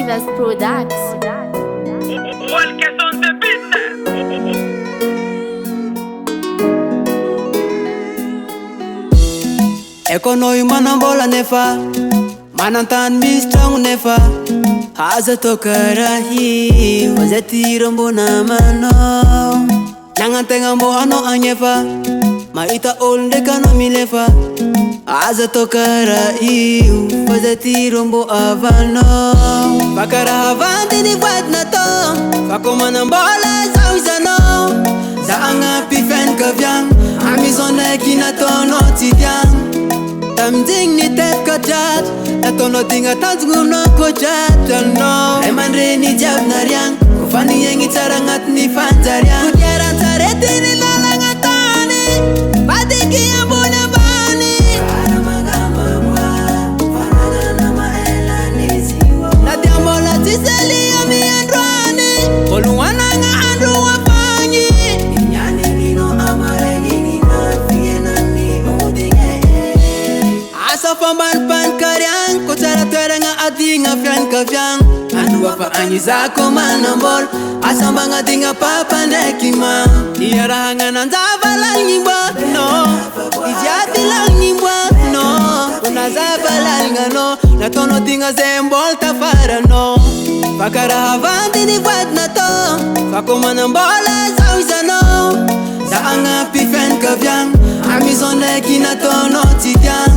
DIVA'S products. WALKEZ on the business. Ekonoi manambola nefa, manantan mistrong nefa. Haza tokara hi, wazeti mbona mano. Nangantenga mbo ano anyefa, maita olde kano milefa. Haza tokara hi, wazeti mbo avano. Fakara havanti ni wad na to, fako manambola zawizano. Za anga pifen kavyang, amizone kinatono tidyang. Tamding ni tep kajat, natono tinga tanzguno kojat no. Emandre ni jab naryang, kufani yengi charangat ni fanjaryang. Kodiaran TSARETY ni lalangatani, patiki ambuna bani. Nadiambola tiseli ami andwani, koluwana nga andu wapanyi. Inyani nino amare nini mafiena ni udinge. Asa famban pan karyang, kochara teranga adinga fian kavyang. Anu wapa anyi zako manambol, asa mbanga dinga papa nekima. Iyaranga nanzava lang nyimba, no. Iziati lang nyimba, no. Unazava lang no, natono dinga zembol tafara no. Fakara havanti ni wad na to, fako manambola zawizano. Za anga pifen kavyang, amizone kinatono tidyang.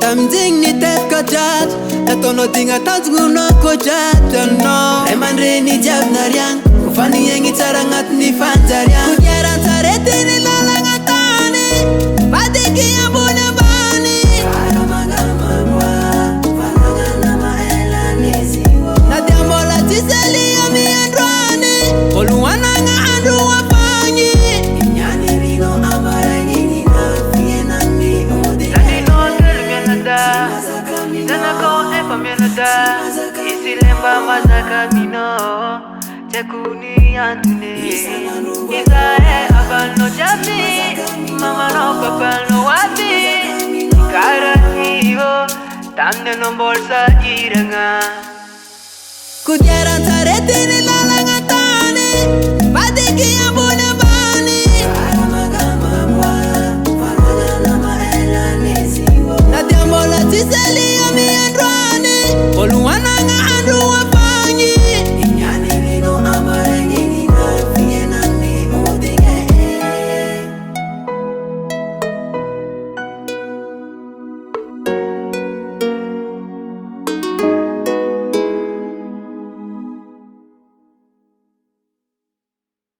Tamding ni tep kajat, natono tinga tanzguno kojat no. Emandre ni jab naryang, kufani yengi charangat ni fanjaryang. Kodiaran TSARETY ni lalangatani, patiki ambuna bani. Nadiambola tiseli ami andwani, koluwana nga andu wapanyi. Inyani rino amare nini mafiena ni udi. Sana ko epa mianada, isilemba mazaka mino, chekuni antune. Isae abano jati, mama no papa no wati. Kara hiyo, tande no bolsa iranga. Kodiaran TSARETY ni lalangatani, patiki ambuna bani. Nadiambola tiseli ami andwani, koluwana